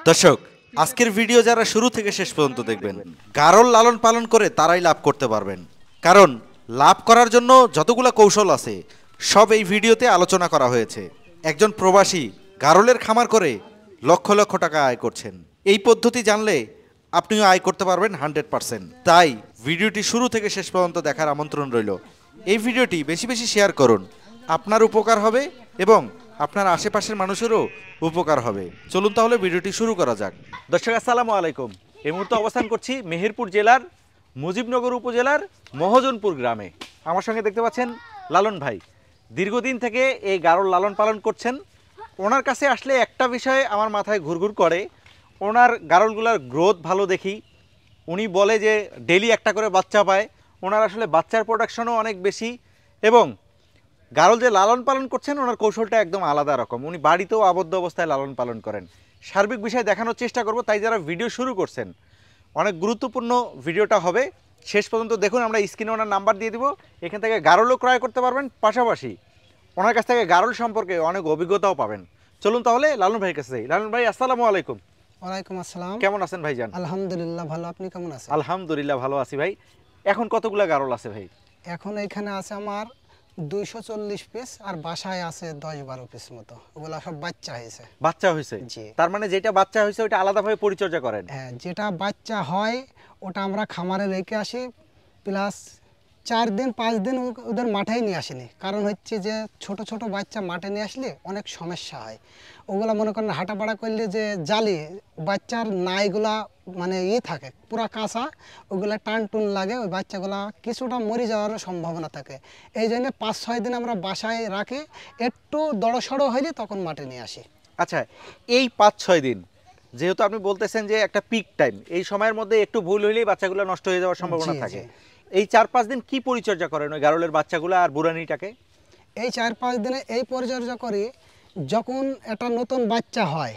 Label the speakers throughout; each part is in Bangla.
Speaker 1: দর্শক, আজকের ভিডিও যারা শুরু থেকে শেষ পর্যন্ত দেখবেন, গারল লালন পালন করে তারাই লাভ করতে পারবেন। কারণ লাভ করার জন্য যতগুলো কৌশল আছে সব এই ভিডিওতে আলোচনা করা হয়েছে। একজন প্রবাসী গারলের খামার করে লক্ষ লক্ষ টাকা আয় করছেন। এই পদ্ধতি জানলে আপনিও আয় করতে পারবেন 100%। তাই ভিডিওটি শুরু থেকে শেষ পর্যন্ত দেখার আমন্ত্রণ রইল। এই ভিডিওটি বেশি বেশি শেয়ার করুন, আপনার উপকার হবে এবং আপনার আশেপাশের মানুষেরও উপকার হবে। চলুন তাহলে ভিডিওটি শুরু করা যাক। দর্শক আসসালামু আলাইকুম। এই মুহূর্তে অবস্থান করছি মেহেরপুর জেলার মুজিবনগর উপজেলার মহজনপুর গ্রামে। আমার সঙ্গে দেখতে পাচ্ছেন লালন ভাই, দীর্ঘদিন থেকে এই গারল লালন পালন করছেন। ওনার কাছে আসলে একটা বিষয় আমার মাথায় ঘুরঘুর করে, ওনার গারলগুলোর গ্রোথ ভালো দেখি। উনি বলে যে ডেলি একটা করে বাচ্চা পায়। ওনার আসলে বাচ্চার প্রোডাকশনও অনেক বেশি এবং গারল যে লালন পালন করছেন ওনার কৌশলটা একদম আলাদা রকম। উনি বাড়িতেও আবদ্ধ অবস্থায় লালন পালন করেন। সার্বিক বিষয় দেখানোর চেষ্টা করব, তাই যারা ভিডিও শুরু করছেন অনেক গুরুত্বপূর্ণ ভিডিওটা হবে, শেষ পর্যন্ত দেখুন। আমরা স্ক্রিনে ওনার নাম্বার দিয়ে দিব, এখান থেকে গারলও ক্রয় করতে পারবেন, পাশাপাশি ওনার কাছ থেকে গারল সম্পর্কে অনেক অভিজ্ঞতাও পাবেন। চলুন তাহলে লালন ভাইয়ের কাছে যাই। লালন ভাই আসসালামু আলাইকুম।
Speaker 2: ওয়ালাইকুম আসসালাম।
Speaker 1: কেমন আছেন ভাইজান?
Speaker 2: আলহামদুলিল্লাহ ভালো, আপনি কেমন আছেন?
Speaker 1: আলহামদুলিল্লাহ ভালো আছি ভাই। এখন কতগুলা গারল আছে ভাই?
Speaker 2: এখন এখানে আছে আমার 240 পিস, আর বাসায় আছে 10-12 পিস মতো। ওগুলা সব বাচ্চা হয়েছে।
Speaker 1: বাচ্চা হয়েছে?
Speaker 2: জি।
Speaker 1: তার মানে যেটা বাচ্চা হয়েছে ওটা আলাদাভাবে পরিচর্যা করেন?
Speaker 2: হ্যাঁ, যেটা বাচ্চা হয় ওটা আমরা খামারে রেখে আসি, প্লাস 4 দিন 5 দিন ওদের মাঠেই নিয়ে আসিনি। কারণ হচ্ছে যে ছোট ছোট বাচ্চা মাঠে নিয়ে আসলে অনেক সমস্যা হয়। ওগুলা মনে করেন হাঁটাপাড়া করলে যে জালি বাচ্চার নাইগুলা মানে থাকে পুরা কাঁচা, ওগুলা টান টুন লাগে, ওই বাচ্চাগুলা কিছুটা মরে যাওয়ার সম্ভাবনা থাকে। এই জন্য 5-6 দিন আমরা বাসায় রাখি, একটু দড়সড়ো হইলে তখন মাঠে নিয়ে আসি।
Speaker 1: আচ্ছা, এই 5-6 দিন যেহেতু আপনি বলতেছেন যে একটা পিক টাইম, এই সময়ের মধ্যে একটু ভুল হইলেই বাচ্চাগুলো নষ্ট হয়ে যাওয়ার সম্ভাবনা থাকে। এই 4-5 দিন কি পরিচর্যা করেন ওই গারলের বাচ্চাগুলো আর বুড়ানিটাকে?
Speaker 2: এই 4-5 দিনে এই পরিচর্যা করি, যখন একটা নতুন বাচ্চা হয়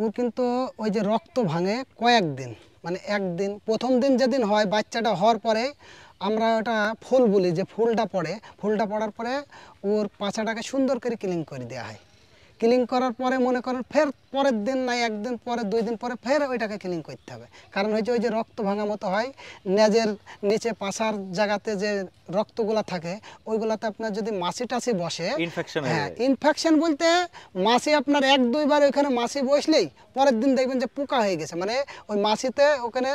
Speaker 2: ও কিন্তু ওই যে রক্ত ভাঙে কয়েকদিন, মানে একদিন প্রথম দিন যেদিন হয় বাচ্চাটা হওয়ার পরে আমরা ওটা ফুল বলি, যে ফুলটা পড়ার পরে ওর পাছাটাকে সুন্দর করে ক্লিন করে দেওয়া হয়। ক্লিন করার পরে মনে করেন ফের পরের দিন নাই একদিন পরে 2 দিন পরে ফের ওইটাকে ক্লিন করতে হবে। কারণ হচ্ছে ওই যে রক্ত ভাঙা মতো হয়, নেজের নিচে পাছার জায়গাতে যে রক্তগুলা থাকে ওইগুলাতে আপনার যদি মাছি টাছি বসে
Speaker 1: ইনফেকশন।
Speaker 2: হ্যাঁ, ইনফেকশন বলতে মাছি আপনার 1-2 বার ওইখানে মাছি বসলেই পরের দিন দেখবেন যে পোকা হয়ে গেছে, মানে ওই মাছিতে ওখানে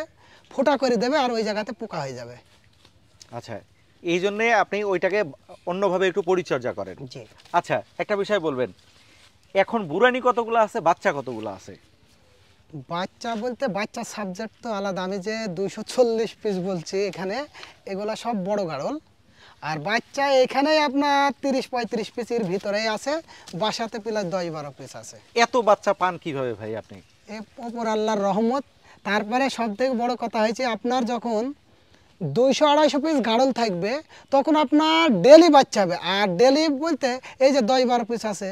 Speaker 2: ফোঁটা করে দেবে আর ওই জায়গাতে পোকা হয়ে যাবে।
Speaker 1: আচ্ছা, এই জন্যে আপনি ওইটাকে অন্যভাবে একটু পরিচর্যা করেন?
Speaker 2: জি।
Speaker 1: আচ্ছা, একটা বিষয় বলবেন, এখন বুড়ানি কতগুলো আছে, বাচ্চা কতগুলো আছে?
Speaker 2: বাচ্চা বলতে বাচ্চা সাবজেক্ট তো আলাদা, আমি যে 240 পিস বলছি এখানে এগুলা সব বড় গাড়ল, আর বাচ্চা এখানে আপনার 30-35 পিসের ভিতরেই আছে, বাসাতে প্রায় 10-12 পিস আছে।
Speaker 1: এত বাচ্চা পান কিভাবে ভাই আপনি?
Speaker 2: এ ওপর আল্লাহর রহমত। তারপরে সব থেকে বড় কথা হয়েছে, আপনার যখন 200-250 পিস গাড়ল থাকবে তখন আপনার ডেলি বাচ্চা হবে। আর ডেলি বলতে এই যে 10-12 পিস আছে,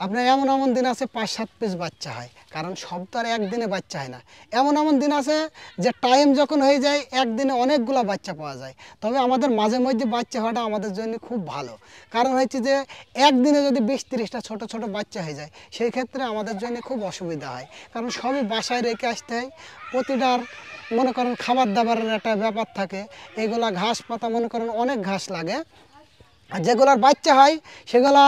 Speaker 2: আপনার এমন এমন দিন আছে 5-7 পিস বাচ্চা হয়। কারণ সব তো আর একদিনে বাচ্চা হয় না। এমন এমন দিন আছে যে টাইম যখন হয়ে যায় একদিনে অনেকগুলো বাচ্চা পাওয়া যায়। তবে আমাদের মাঝে মধ্যে বাচ্চা হওয়াটা আমাদের জন্য খুব ভালো। কারণ হচ্ছে যে একদিনে যদি 20-30টা ছোট ছোট বাচ্চা হয়ে যায় সেই ক্ষেত্রে আমাদের জন্য খুব অসুবিধা হয়। কারণ সবই বাসায় রেখে আসতে হয়, প্রতিটার মনে করেন খাবার দাবারের একটা ব্যাপার থাকে, এগুলা ঘাস পাতা মনে করেন অনেক ঘাস লাগে। আর যেগুলার বাচ্চা হয় সেগুলা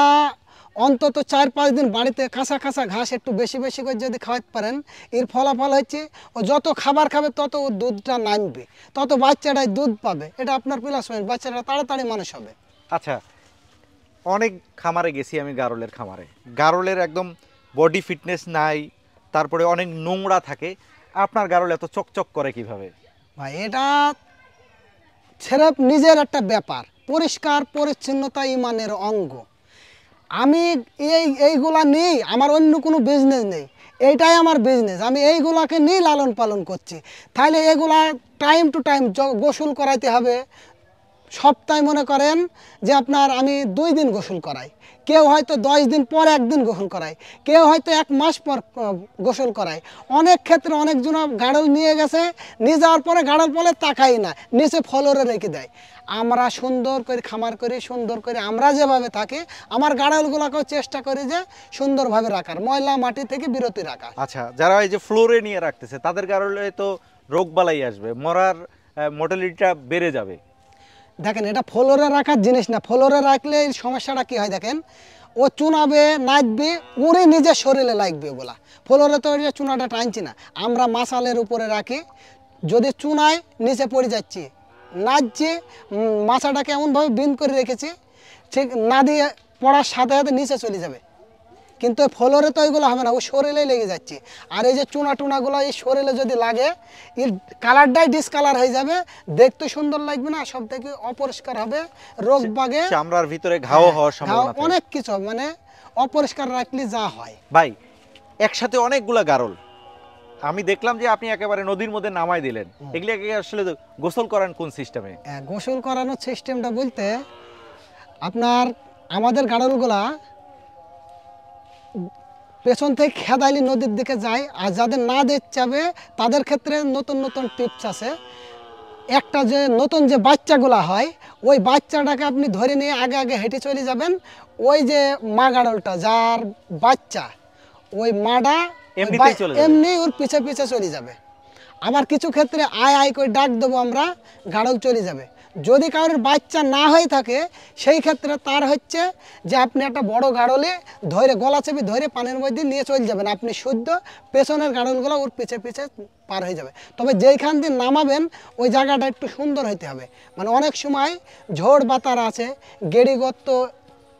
Speaker 2: অন্তত 4-5 দিন বাড়িতে কাঁচা কাঁচা ঘাস একটু বেশি বেশি করে যদি খাওয়াতে পারেন, এর ফলাফল হচ্ছে ও যত খাবার খাবে তত ওর দুধটা নামবে, তত বাচ্চাটাই দুধ পাবে। এটা আপনার প্লাস পয়েন্ট, বাচ্চাটা তাড়াতাড়ি মানুষ হবে।
Speaker 1: আচ্ছা, অনেক খামারে গেছি আমি, গারলের খামারে গারলের একদম বডি ফিটনেস নাই, তারপরে অনেক নোংরা থাকে। আপনার গারল এত চকচক করে কিভাবে
Speaker 2: ভাই? এটা ছেড়ে নিজের একটা ব্যাপার, পরিষ্কার পরিচ্ছন্নতা ইমানের অঙ্গ। আমি এইগুলা নেই, আমার অন্য কোনো বিজনেস নেই, এইটাই আমার বিজনেস। আমি এইগুলাকে নিয়ে লালন পালন করছি। তাহলে এগুলা টাইম টু টাইম গোসল করাইতে হবে। সপ্তাহে মনে করেন যে আপনার আমি 2 দিন গোসল করাই, কেউ হয়তো 10 দিন পর একদিন গোসল করায়, কেউ হয়তো 1 মাস পর গোসল করায়। অনেক ক্ষেত্রে অনেকজন গাড়ল নিয়ে গেছে, নিয়ে যাওয়ার পরে গাড়ল বলে তাকাই না, নিচে ফলরে রেখে দেয়। আমরা সুন্দর করে খামার করি, সুন্দর করে আমরা যেভাবে থাকি, আমার গাড়লগুলোকেও চেষ্টা করি যে সুন্দরভাবে রাখার, ময়লা মাটি থেকে বিরতি রাখার।
Speaker 1: আচ্ছা, যারা এই যে ফ্লোরে নিয়ে রাখতেছে তাদের কারণে তো রোগ বালাই আসবে, মরার মর্টালিটিটা বেড়ে যাবে।
Speaker 2: দেখেন, এটা ফ্লোরে রাখার জিনিস না। ফ্লোরে রাখলে এই সমস্যাটা কি হয় দেখেন, ও চুনাবে, নাচবে, উড়ে নিজের শরীরে লাগবে ওগুলা। ফ্লোরে তো ওই যে চুনাটা টানছি না, আমরা মাসালের উপরে রাখি, যদি চুনায় নিচে পড়ে যাচ্ছি, নাচছে, মাছাটাকে এমনভাবে বিন করে রেখেছি, ঠিক না দিয়ে পড়ার সাথে সাথে নিচে চলে যাবে। কিন্তু ফ্লোরে তো ওইগুলো হবে না, ও শরীরে লেগে যাচ্ছে। আর এই যে চুনা টুনাগুলো এই শরীরে যদি লাগে, এর কালারটাই ডিসকালার হয়ে যাবে, দেখতে সুন্দর লাগবে না, সব থেকে অপরিষ্কার হবে, রোগ বাগে,
Speaker 1: চামড়ার ভিতরে ঘাও হওয়ার সম্ভাবনা থাকে।
Speaker 2: অনেক কিছু মানে অপরিষ্কার রাখলে যা হয়।
Speaker 1: ভাই, একসাথে অনেকগুলা গারল আমি দেখলাম যে আপনি একেবারে নদীর মধ্যে নামাই দিলেন, এগুলিকে আসলে গোসল করান কোন সিস্টেমে?
Speaker 2: গোসল করানোর সিস্টেমটা বলতে, আপনার আমাদের গাড়লগুলা পেছন থেকে খেদাইলি নদীর দিকে যায়, আর যাদের না দেখতে যাবে তাদের ক্ষেত্রে নতুন নতুন টিপস আছে। একটা যে নতুন যে বাচ্চাগুলা হয়, ওই বাচ্চাটাকে আপনি ধরে নিয়ে আগে আগে হেঁটে চলে যাবেন, ওই যে মা গাড়লটা যার বাচ্চা, ওই মাটা
Speaker 1: এমনিতেই চলে যাবে।
Speaker 2: এমনি ওর পিছে পিছে চলে যাবে। আবার কিছু ক্ষেত্রে আয় আয় করে ডাক দেবো আমরা, গাড়ল চলে যাবে। যদি কারোর বাচ্চা না হয়ে থাকে, সেই ক্ষেত্রে তার হচ্ছে যে আপনি একটা বড় গাড়লে ধরে, গলা চেপে ধরে পানির মধ্যে নিয়ে চলে যাবেন, আপনি শুদ্ধ পেছনের গাড়লগুলো ওর পিছে পিছে পার হয়ে যাবে। তবে যেইখান দিয়ে নামাবেন ওই জায়গাটা একটু সুন্দর হইতে হবে। মানে অনেক সময় ঝড় বাতার আছে, গেড়ি গর্ত,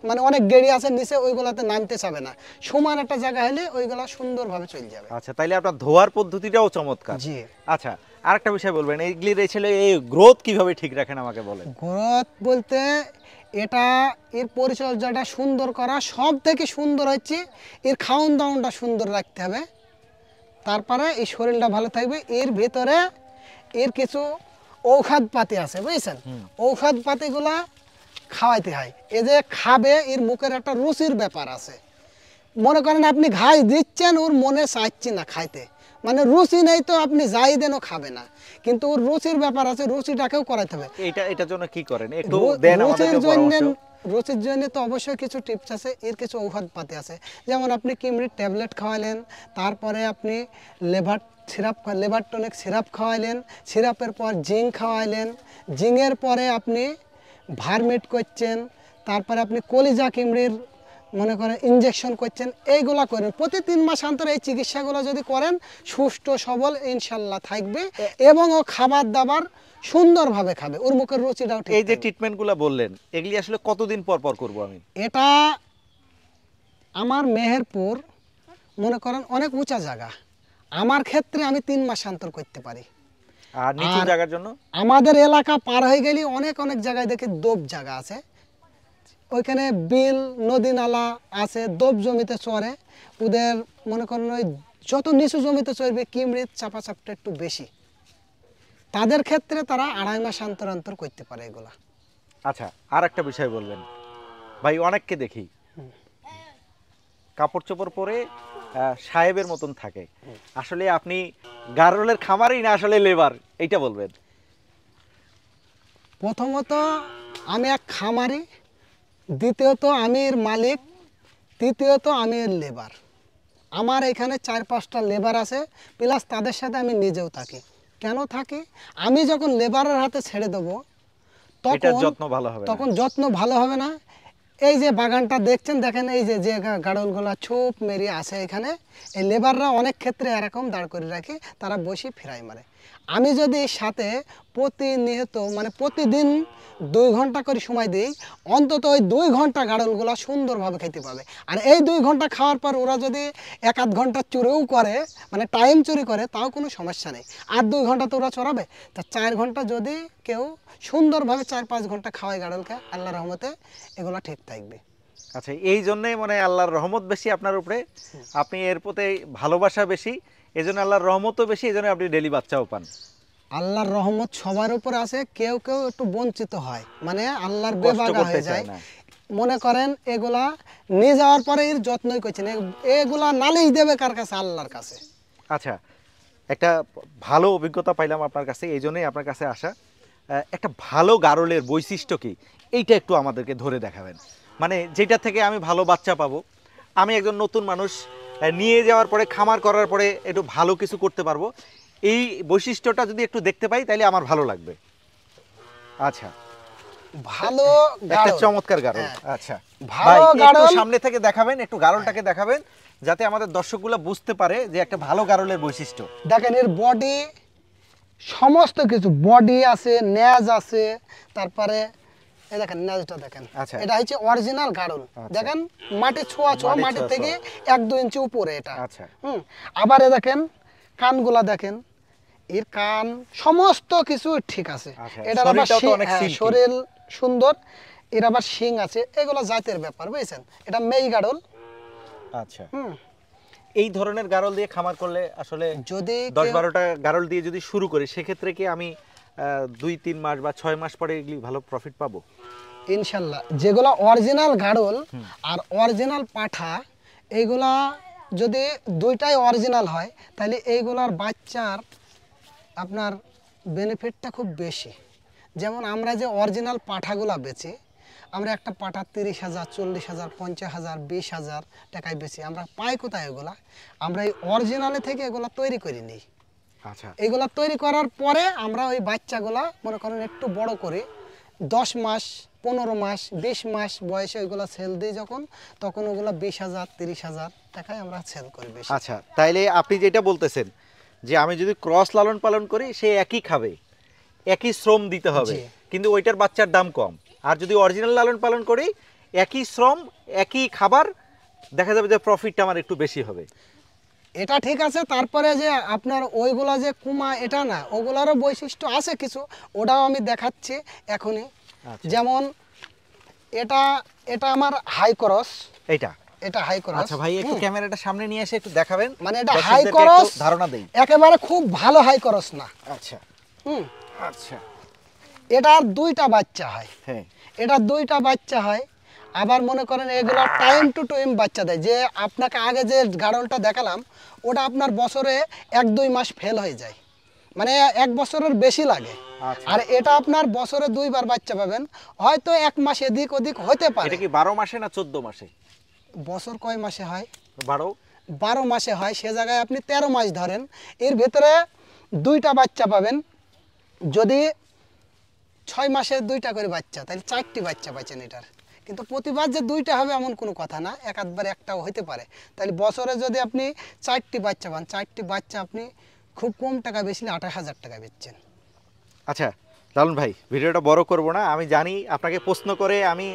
Speaker 2: মানে অনেক গেড়ি আছে নিচে, ওইগুলাতে নামতে চাবে না, সমান একটা জায়গা হলে ওইগুলা সুন্দরভাবে চলে যাবে।
Speaker 1: আচ্ছা, তাইলে আপনার ধোয়ার পদ্ধতিটাও চমৎকার।
Speaker 2: জি।
Speaker 1: আচ্ছা, আরেকটা বিষয় বলবেন, এইগুলির এই ছেলে এই গ্রোথ কিভাবে ঠিক রাখেন আমাকে বলেন।
Speaker 2: গ্রোথ বলতে, এটা এর পরিচর্যাটা সুন্দর করা, সব থেকে সুন্দর হচ্ছে এর খাওন দাওনটা সুন্দর রাখতে হবে, তারপরে এই শরীরটা ভালো থাকবে। এর ভেতরে এর কিছু ঔষধ পাতি আছে, বুঝছেন? ঔষধ পাতিগুলা খাওয়াইতে হয়। এ যে খাবে, এর মুখের একটা রুচির ব্যাপার আছে। মনে করেন আপনি ঘাস দিচ্ছেন, ওর মনে চাইছে না খাইতে, মানে রুচি নেই, তো আপনি যাই দেন ও খাবে না। কিন্তু ওর রুচির ব্যাপার আছে, রুচিটাকেও করাইতে হবে।
Speaker 1: এটার জন্য কি করেন একটু দেন আমাদেরকে পরামর্শ।
Speaker 2: রুচির জন্য তো অবশ্যই কিছু টিপস আছে, এর কিছু ঔষধ পাতি আছে। যেমন আপনি কিমরির ট্যাবলেট খাওয়াইলেন, তারপরে আপনি লেভার টনিক সিরাপ খাওয়াইলেন, সিরাপের পর জিঙ্ক খাওয়াইলেন, জিঙ্কের পরে আপনি ভার্মেট করছেন, তারপরে আপনি কলিজা কিমরির মনে করেন ইনজেকশন করছেন, এইগুলা করেন। প্রতি 3 মাস অন্তর এই চিকিৎসাগুলো যদি করেন, সুস্থ সবল ইনশাল্লাহ থাকবে, এবং ও খাবার দাবার সুন্দরভাবে খাবে, ওর মুখের রুচিটাও ঠিক
Speaker 1: এই যে
Speaker 2: থাকবে।
Speaker 1: ট্রিটমেন্টগুলো বললেন, এগুলি আসলে কতদিন পর পর করব আমি?
Speaker 2: এটা আমার মেহেরপুর মনে করেন অনেক উঁচা জায়গা, আমার ক্ষেত্রে আমি 3 মাস অন্তর করতে পারি।
Speaker 1: আর নিচু
Speaker 2: আর
Speaker 1: জায়গার জন্য?
Speaker 2: আমাদের এলাকা পার হয়ে গেলে অনেক অনেক জায়গায় দেখি দোব জায়গা আছে, ওইখানে বিল নদী নালা আছে, দোব জমিতে চড়ে, ওদের মনে করেন ওই যত নিচু জমিতে চড়বে কিমরিত চাপাচাপটা একটু বেশি, তাদের ক্ষেত্রে তারা 2.5 মাস অন্তর অন্তর করতে পারে এগুলা।
Speaker 1: আচ্ছা, আর একটা বিষয় বলবেন ভাই, অনেককে দেখি কাপড় চোপড় পরে সাহেবের মতন থাকে, আসলে আপনি গারলের খামারই না আসলে লেবার, এইটা বলবেন।
Speaker 2: প্রথমত আমি এক খামারি, দ্বিতীয়ত আমি এর মালিক, তৃতীয়ত আমি এর লেবার। আমার এখানে 4-5টা লেবার আছে, প্লাস তাদের সাথে আমি নিজেও থাকি। কেন থাকি? আমি যখন লেবারের হাতে ছেড়ে দেবো,
Speaker 1: এটার যত্ন ভালো হবে না।
Speaker 2: তখন যত্ন ভালো হবে না। এই যে বাগানটা দেখছেন, দেখেন এই যে যে গাড়লগুলা ছোপ মেরিয়ে আসে এখানে, এই লেবাররা অনেক ক্ষেত্রে এরকম দাঁড় করে রাখে, তারা বসে ফিরাই মারে। আমি যদি সাথে প্রতিনিয়ত মানে প্রতিদিন 2 ঘন্টা করে সময় দিই, অন্তত ওই 2 ঘন্টা গাড়লগুলা সুন্দরভাবে খেতে পাবে। আর এই 2 ঘন্টা খাওয়ার পর ওরা যদি 1-8 ঘন্টা চুরিও করে, মানে টাইম চুরি করে, তাও কোনো সমস্যা নেই। আর 2 ঘন্টা তো ওরা চড়াবে, তা 4 ঘন্টা যদি কেউ সুন্দরভাবে 4-5 ঘন্টা খাওয়ায় গাড়লকে, আল্লাহর রহমতে এগুলো ঠিক থাকবে।
Speaker 1: আচ্ছা, এই জন্যই মানে আল্লাহর রহমত বেশি আপনার উপরে, আপনি এর প্রতি ভালোবাসা বেশি, এই জন্য আল্লাহর রহমতও বেশি, এই জন্য আপনি ডেলি বাচ্চাও পান।
Speaker 2: আল্লাহর রহমত সবার উপর আছে, কেউ কেউ একটু বঞ্চিত হয়, মানে আল্লাহর বেবাগা হয়ে যায়। মনে করেন এগুলা নিয়ে যাওয়ার পরে এর যত্নই করছেন, এগুলা নালিশ দেবে কার কাছে? আল্লাহর কাছে।
Speaker 1: আচ্ছা, একটা ভালো অভিজ্ঞতা পাইলাম আপনার কাছে, এই জন্যই আপনার কাছে আসা। একটা ভালো গারলের বৈশিষ্ট্য কি এইটা একটু আমাদেরকে ধরে দেখাবেন, মানে যেটা থেকে আমি ভালো বাচ্চা পাবো, আমি একজন নতুন মানুষ নিয়ে যাওয়ার পরে খামার করার পরে একটু ভালো কিছু করতে পারবো, এই বৈশিষ্ট্যটা যদি একটু দেখতে পাই তাহলে আমার ভালো লাগবে। আচ্ছা,
Speaker 2: ভালো
Speaker 1: একটা
Speaker 2: গাড়ল।
Speaker 1: চমৎকার গারল।
Speaker 2: হ্যাঁ।
Speaker 1: আচ্ছা
Speaker 2: ভালো
Speaker 1: ভাই, একটু
Speaker 2: গাড়ল।
Speaker 1: সামনে থেকে দেখাবেন, একটু গারলটাকে দেখাবেন যাতে আমাদের দর্শকগুলো বুঝতে পারে যে একটা ভালো গারলের বৈশিষ্ট্য।
Speaker 2: দেখেন এর বডি, সমস্ত কিছু বডি আছে, ন্যাজ আছে, তারপরে এই দেখেন ন্যাজটা দেখেন।
Speaker 1: আচ্ছা।
Speaker 2: এটা হচ্ছে অরিজিনাল গাড়ল।
Speaker 1: আচ্ছা।
Speaker 2: দেখেন মাটি ছোঁয়া ছোঁয়া,
Speaker 1: মাটি
Speaker 2: মাটি
Speaker 1: ছোঁয়া
Speaker 2: থেকে 1-2 ইঞ্চি উপরে এটা।
Speaker 1: আচ্ছা।
Speaker 2: আবার এ দেখেন কানগুলা দেখেন, এর কান সমস্ত কিছু ঠিক আছে।
Speaker 1: আচ্ছা,
Speaker 2: এটার আবার
Speaker 1: শরীরটাও তো অনেক silky।
Speaker 2: শরীর সুন্দর, এর আবার শিং আছে, এগুলো জাতের ব্যাপার বুঝছেন। এটা মেই গাড়ল।
Speaker 1: আচ্ছা, এই ধরনের গারল দিয়ে খামার করলে আসলে
Speaker 2: যদি
Speaker 1: 10-12টা গারল দিয়ে যদি শুরু করি, সেক্ষেত্রে কি আমি 2-3 মাস বা 6 মাস পরে এগুলি ভালো প্রফিট পাবো?
Speaker 2: ইনশাল্লাহ, যেগুলো অরিজিনাল গাড়ল আর অরিজিনাল পাঠা, এইগুলা যদি দুইটাই অরিজিনাল হয় তাহলে এইগুলার বাচ্চার আপনার বেনিফিটটা খুব বেশি। যেমন আমরা যে অরিজিনাল পাঠাগুলা বেচি, আমরা একটা পাঠা 30,000, 40,000, 50,000, 20,000 টাকায় বেচি। আমরা পাই কোথায় এগুলা? আমরা এই অরিজিনালে থেকে এগুলা তৈরি করে নিই।
Speaker 1: আচ্ছা,
Speaker 2: এইগুলা তৈরি করার পরে আমরা ওই বাচ্চাগুলা মনে করেন একটু বড় করে 10 মাস, 15 মাস, 20 মাস বয়সে ওইগুলো সেল দিই যখন, তখন ওগুলো 20,000, 30,000 টাকায় আমরা সেল করি বেশি।
Speaker 1: আচ্ছা, তাইলে আপনি যেটা বলতেছেন যে আমি যদি ক্রস লালন পালন করি, সে একই খাবে, একই শ্রম দিতে হবে,
Speaker 2: জি।
Speaker 1: কিন্তু ওইটার বাচ্চার দাম কম। আর যদি অরিজিনাল লালন পালন করি, একই শ্রম একই খাবার, দেখা যাবে যে প্রফিটটা আমার একটু বেশি হবে।
Speaker 2: এটা ঠিক আছে। তারপরে যে আপনার ওইগুলা যে কুমা, এটা না, ওগুলারও বৈশিষ্ট্য আছে কিছু, ওটাও আমি দেখাচ্ছি এখনই।
Speaker 1: আচ্ছা।
Speaker 2: যেমন এটা এটা আমার হাই ক্রস,
Speaker 1: এইটা
Speaker 2: এটা হাই ক্রস।
Speaker 1: আচ্ছা ভাই, একটু ক্যামেরাটা সামনে নিয়ে এসে একটু দেখাবেন,
Speaker 2: মানে এটা হাই
Speaker 1: দর্শকদেরকে
Speaker 2: ক্রস,
Speaker 1: একটু ধারণা দেই।
Speaker 2: একেবারে খুব ভালো হাই ক্রস না।
Speaker 1: আচ্ছা।
Speaker 2: হুম
Speaker 1: আচ্ছা।
Speaker 2: এটার 2টা বাচ্চা হয়।
Speaker 1: হ্যাঁ।
Speaker 2: এটা 2টা বাচ্চা হয়। আবার মনে করেন এগুলো টাইম টু টাইম বাচ্চা দেয়। যে আপনাকে আগে যে গাড়লটা দেখালাম, ওটা আপনার বছরে 1-2 মাস ফেল হয়ে যায়, মানে 1 বছরের বেশি লাগে।
Speaker 1: আচ্ছা।
Speaker 2: আর এটা আপনার বছরে 2বার বাচ্চা পাবেন, হয়তো 1 মাস এদিক ওদিক হতে পারে।
Speaker 1: এটা কি 12 মাসে না 14 মাসে?
Speaker 2: বছর কয় মাসে হয়?
Speaker 1: 12
Speaker 2: মাসে হয়। সে জায়গায় আপনি 13 মাস ধরেন, এর ভিতরে 2টা বাচ্চা পাবেন। যদি 6 মাসে 2টা করে বাচ্চা, তাহলে 4টি বাচ্চা পাচ্ছেন এটার। কিন্তু প্রতিবার যে 2টা হবে এমন কোনো কথা না, একবার একটাও হতে পারে। তাহলে বছরে যদি আপনি 4টি বাচ্চা পান, 4টি বাচ্চা আপনি খুব কম টাকা বেচলে 28,000 টাকা বেচছেন।
Speaker 1: আচ্ছা লালন ভাই, ভিডিওটা বড় করব না, আমি জানি আপনাকে প্রশ্ন করে আমি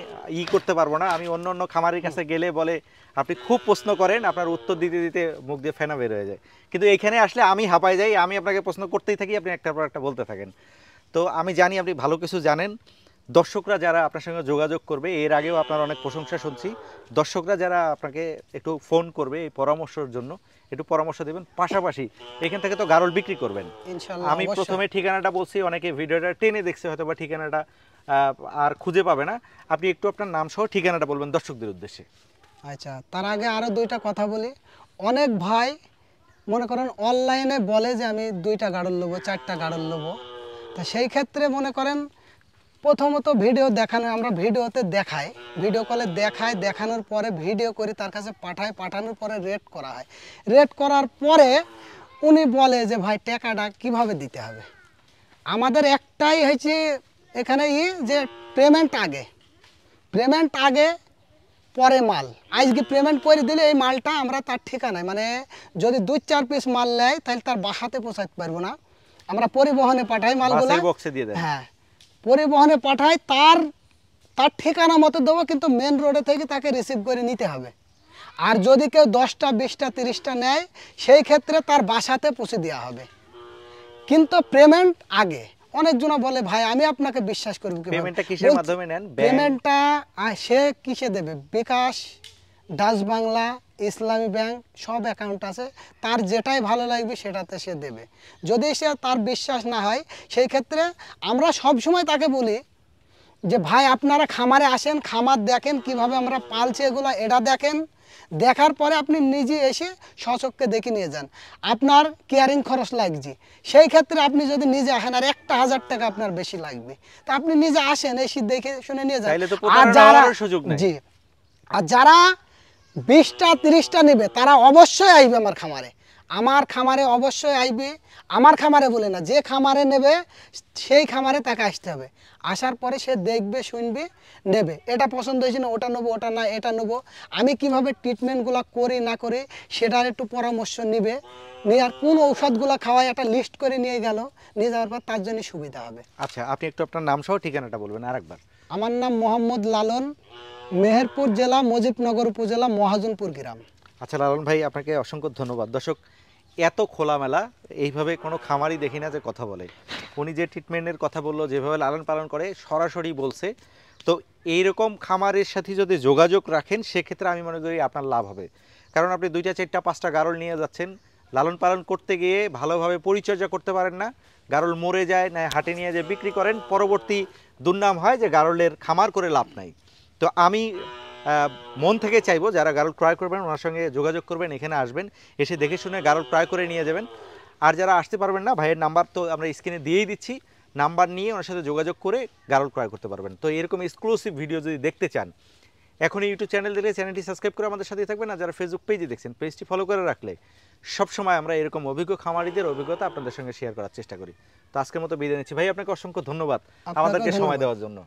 Speaker 1: করতে পারবো না। আমি অন্য অন্য খামারের কাছে গেলে বলে আপনি খুব প্রশ্ন করেন, আপনার উত্তর দিতে দিতে মুখ দিয়ে ফেনা বের হয়ে যায়, কিন্তু এখানে আসলে আমি হাঁপাই যাই, আমি আপনাকে প্রশ্ন করতেই থাকি, আপনি একটার পর একটা বলতে থাকেন। তো আমি জানি আপনি ভালো কিছু জানেন। দর্শকরা যারা আপনার সঙ্গে যোগাযোগ করবে, এর আগেও আপনার অনেক প্রশংসা শুনছি, দর্শকরা যারা আপনাকে একটু ফোন করবে এই পরামর্শের জন্য, একটু পরামর্শ দেবেন, পাশাপাশি এখান থেকে তো গারল বিক্রি করবেন।
Speaker 2: ইনশাআল্লাহ।
Speaker 1: আমি
Speaker 2: অবশ্যই।
Speaker 1: প্রথমে ঠিকানাটা বলছি, অনেকে ভিডিওটা টেনে দেখছে হয়তো বা ঠিকানাটা আর খুঁজে পাবে না, আপনি একটু আপনার নাম সহ ঠিকানাটা বলবেন দর্শকদের উদ্দেশ্যে।
Speaker 2: আচ্ছা, তার আগে আরও 2টা কথা বলি। অনেক ভাই মনে করেন অনলাইনে বলে যে আমি 2টা গাড়ল নেবো, 4টা গাড়ল নেবো। তা সেই ক্ষেত্রে মনে করেন প্রথমত ভিডিও দেখানো, আমরা ভিডিওতে দেখাই, ভিডিও কলে দেখাই, দেখানোর পরে ভিডিও করে তার কাছে পাঠায়, পাঠানোর পরে রেট করা হয়। রেট করার পরে উনি বলে যে ভাই টাকাটা কিভাবে দিতে হবে। আমাদের একটাই হয়েছে এখানে যে পেমেন্ট আগে পরে মাল। আজকে পেমেন্ট করে দিলে এই মালটা আমরা তার ঠিকানায়, মানে যদি 2-4 পিস মাল নেয় তাহলে তার বাসাতে পৌঁছাতে পারবো না, আমরা পরিবহনে পাঠাই মালগুলো।
Speaker 1: বাসের বক্সে দিয়ে দেন।
Speaker 2: হ্যাঁ, পরিবহনে পাঠাই, তার ঠিকানা মতো দেবো, কিন্তু মেন রোডে থেকে তাকে রিসিভ করে নিতে হবে। আর যদি কেউ 10টা, 20টা, 30টা নেয়, সেই ক্ষেত্রে তার বাসাতে পৌঁছে দেওয়া হবে, কিন্তু পেমেন্ট আগে। অনেকজনা বলে ভাই আমি আপনাকে বিশ্বাস করব কিভাবে?
Speaker 1: পেমেন্টটা কিসের মাধ্যমে নেন?
Speaker 2: পেমেন্টটা সে কিসে দেবে? বিকাশ, ডাচ বাংলা, ইসলামী ব্যাংক, সব অ্যাকাউন্ট আছে, তার যেটাই ভালো লাগবে সেটাতে সে দেবে। যদি সে তার বিশ্বাস না হয়, সেই ক্ষেত্রে আমরা সব সময় তাকে বলি যে ভাই আপনারা খামারে আসেন, খামার দেখেন কিভাবে আমরা পালছি এগুলো, এটা দেখেন। দেখার পরে আপনি নিজে এসে স্বচক্ষে দেখে নিয়ে যান। আপনার কেয়ারিং খরচ লাগছে, সেই ক্ষেত্রে আপনি যদি নিজে আসেন আর 1,000 টাকা আপনার বেশি লাগবে, তা আপনি নিজে আসেন, এসে দেখে শুনে নিয়ে যান।
Speaker 1: তাইলে তো
Speaker 2: আর
Speaker 1: প্রতারণা
Speaker 2: যারা
Speaker 1: হওয়ারও সুযোগ নেই।
Speaker 2: জি, আর যারা 20টা 30টা নেবে তারা অবশ্যই আসবে আমার খামারে। আমার খামারে অবশ্যই আসবে। আমার খামারে বলে না, যে খামারে নেবে সেই খামারে তাকে আসতে হবে। আসার পরে সে দেখবে, শুনবে, নেবে। এটা পছন্দ হয়েছে না, ওটা নেবো, ওটা না এটা নেবো। আমি কিভাবে ট্রিটমেন্টগুলো করি না করি সেটার একটু পরামর্শ নিবে, নিয়ে আর কোন ঔষধগুলো খাওয়ায় একটা লিস্ট করে নিয়ে গেল, নিয়ে যাওয়ার পর তার জন্য সুবিধা হবে।
Speaker 1: আচ্ছা, আপনি একটু আপনার নাম সহ ঠিকানাটা বলবেন আরেকবার।
Speaker 2: আমার নাম মোহাম্মদ লালন, মেহেরপুর জেলা, মুজিবনগর উপজেলা, মহাজনপুর গ্রাম।
Speaker 1: আচ্ছা লালন ভাই, আপনাকে অসংখ্য ধন্যবাদ। দর্শক, এত খোলামেলা এইভাবে কোনো খামারই দেখি না যে কথা বলে। উনি যে ট্রিটমেন্টের কথা বললো, যেভাবে লালন পালন করে সরাসরি বলছে। তো এইরকম খামারের সাথে যদি যোগাযোগ রাখেন সেক্ষেত্রে আমি মনে করি আপনার লাভ হবে। কারণ আপনি 2টা 4টা 5টা গারল নিয়ে যাচ্ছেন, লালন পালন করতে গিয়ে ভালোভাবে পরিচর্যা করতে পারেন না, গারল মরে যায় না, হাটে নিয়ে যে বিক্রি করেন, পরবর্তী দুর্নাম হয় যে গারলের খামার করে লাভ নাই। তো আমি মন থেকে চাইবো যারা গারল ক্রয় করবেন ওনার সঙ্গে যোগাযোগ করবেন, এখানে আসবেন, এসে দেখে শুনে গারল ক্রয় করে নিয়ে যাবেন। আর যারা আসতে পারবেন না, ভাইয়ের নাম্বার তো আমরা স্ক্রিনে দিয়েই দিচ্ছি, নাম্বার নিয়ে ওনার সাথে যোগাযোগ করে গারল ক্রয় করতে পারবেন। তো এরকম এক্সক্লুসিভ ভিডিও যদি দেখতে চান, এখনই ইউটিউব চ্যানেল দেখলে চ্যানেলটি সাবস্ক্রাইব করে আমাদের সাথে থাকবেন। আর যারা ফেসবুক পেজে দেখছেন, পেজটি ফলো করে রাখলে সবসময় আমরা এরকম অভিজ্ঞ খামারিদের অভিজ্ঞতা আপনাদের সঙ্গে শেয়ার করার চেষ্টা করি। তো আজকের মতো বিদায় নিচ্ছি। ভাই আপনাকে অসংখ্য ধন্যবাদ আমাদেরকে সময় দেওয়ার জন্য।